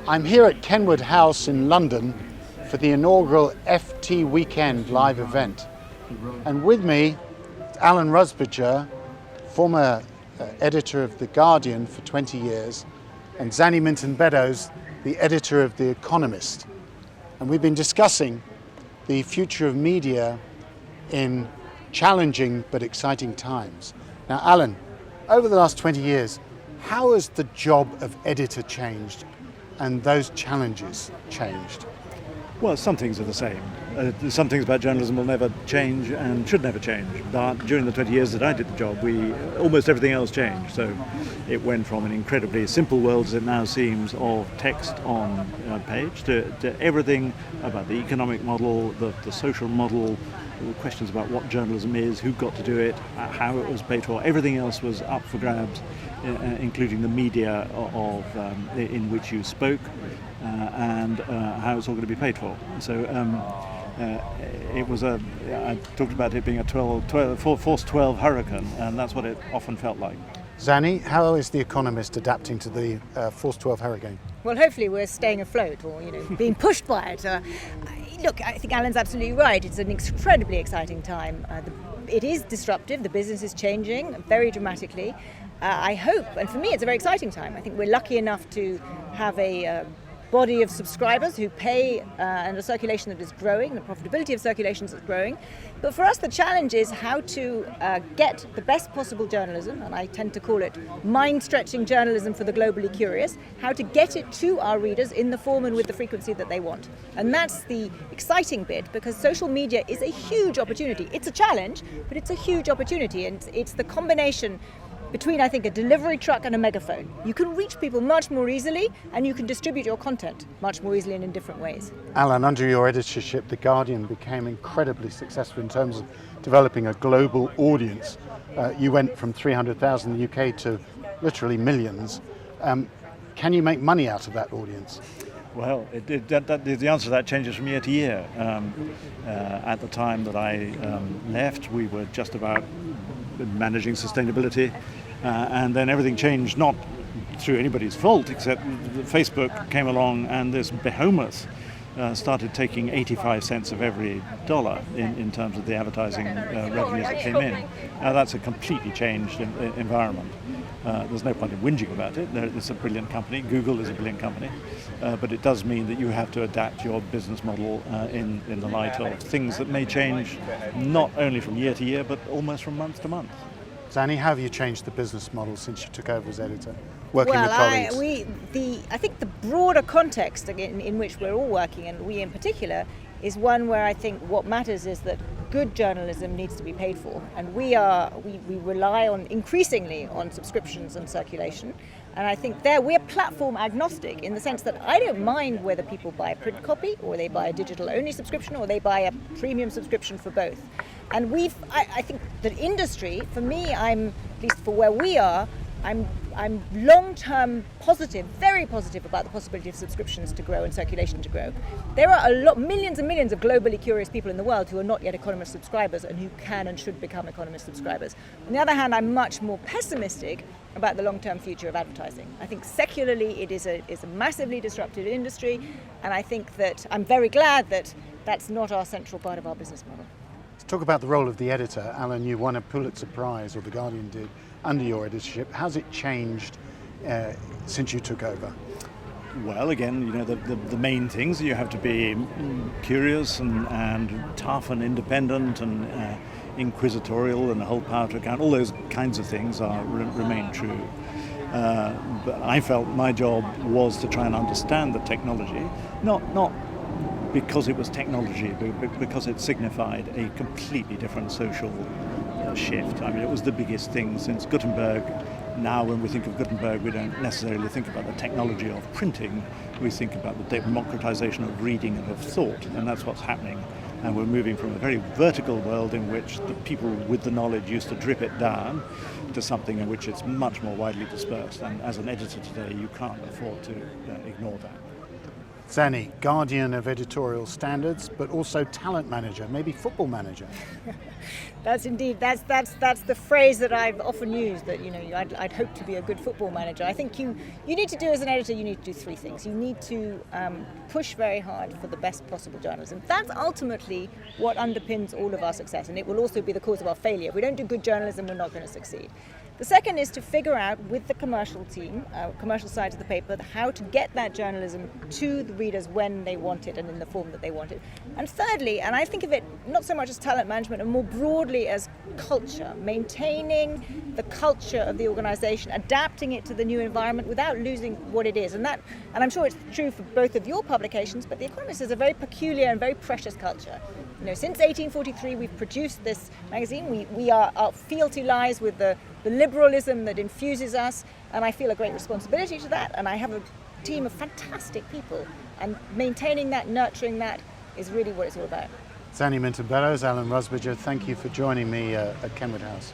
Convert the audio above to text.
I'm here at Kenwood House in London for the inaugural FT Weekend live event. And with me, Alan Rusbridger, former editor of The Guardian for 20 years, and Zanny Minton Beddoes, the editor of The Economist. And we've been discussing the future of media in challenging but exciting times. Now, Alan, over the last 20 years, how has the job of editor changed and those challenges changed? Well, some things are the same. Some things about journalism will never change and should never change. But during the 20 years that I did the job, almost everything else changed. So it went from an incredibly simple world, as it now seems, of text on a page to everything about the economic model, the social model, the questions about what journalism is, who got to do it, how it was paid for. Everything else was up for grabs, including the media in which you spoke and how it's all going to be paid for. So I talked about it being a force 12 hurricane, and that's what it often felt like. Zanny, how is The Economist adapting to the force 12 hurricane? Well, hopefully we're staying afloat or, being pushed by it. Look, I think Alan's absolutely right. It's an incredibly exciting time. It is disruptive. The business is changing very dramatically. I hope, and for me it's a very exciting time. I think we're lucky enough to have a body of subscribers who pay and a circulation that is growing, the profitability of circulations is growing. But for us the challenge is how to get the best possible journalism, and I tend to call it mind-stretching journalism for the globally curious, how to get it to our readers in the form and with the frequency that they want. And that's the exciting bit, because social media is a huge opportunity. It's a challenge, but it's a huge opportunity, and it's the combination between, I think, a delivery truck and a megaphone. You can reach people much more easily, and you can distribute your content much more easily and in different ways. Alan, under your editorship, The Guardian became incredibly successful in terms of developing a global audience. You went from 300,000 in the UK to literally millions. Can you make money out of that audience? Well, the answer to that changes from year to year. At the time that I left, we were just about managing sustainability, and then everything changed, not through anybody's fault, except that Facebook came along and this behemoth started taking 85 cents of every dollar in terms of the advertising revenues that came in. Now that's a completely changed environment. There's no point in whinging about it. It's a brilliant company. Google is a brilliant company. But it does mean that you have to adapt your business model in the light of things that may change not only from year to year, but almost from month to month. Zanny, how have you changed the business model since you took over as editor, working with colleagues? I think the broader context in which we're all working, and we in particular, is one where I think what matters is that good journalism needs to be paid for, and we rely increasingly on subscriptions and circulation. And I think we're platform agnostic in the sense that I don't mind whether people buy a print copy or they buy a digital only subscription or they buy a premium subscription for both. And I think that industry, for me, at least for where we are, I'm long-term positive, very positive about the possibility of subscriptions to grow and circulation to grow. There are millions and millions of globally curious people in the world who are not yet Economist subscribers and who can and should become Economist subscribers. On the other hand, I'm much more pessimistic about the long-term future of advertising. I think secularly it is a massively disrupted industry, and I think that I'm very glad that that's not our central part of our business model. Let's talk about the role of the editor. Alan, you won a Pulitzer Prize, or The Guardian did, under your editorship. How's it changed since you took over? Well, again, the main things, you have to be curious and tough and independent and inquisitorial and hold power to account. All those kinds of things remain true. But I felt my job was to try and understand the technology, not because it was technology, but because it signified a completely different social shift. I mean, it was the biggest thing since Gutenberg. Now, when we think of Gutenberg, we don't necessarily think about the technology of printing. We think about the democratization of reading and of thought, and that's what's happening. And we're moving from a very vertical world in which the people with the knowledge used to drip it down to something in which it's much more widely dispersed. And as an editor today, you can't afford to ignore that. Zanny, guardian of editorial standards, but also talent manager, maybe football manager. That's the phrase that I've often used, that I'd hope to be a good football manager. I think you need to do, as an editor, you need to do three things. You need to push very hard for the best possible journalism. That's ultimately what underpins all of our success, and it will also be the cause of our failure. If we don't do good journalism, we're not going to succeed. The second is to figure out with the commercial team, commercial side of the paper, how to get that journalism to the readers when they want it and in the form that they want it. And thirdly, and I think of it not so much as talent management and more broadly as culture, maintaining the culture of the organisation, adapting it to the new environment without losing what it is. And I'm sure it's true for both of your publications, but The Economist is a very peculiar and very precious culture. Since 1843 we've produced this magazine. Our fealty lies with the liberalism that infuses us, and I feel a great responsibility to that, and I have a team of fantastic people, and maintaining that, nurturing that is really what it's all about. Zanny Minton Beddoes, Alan Rusbridger, thank you for joining me at Kenwood House.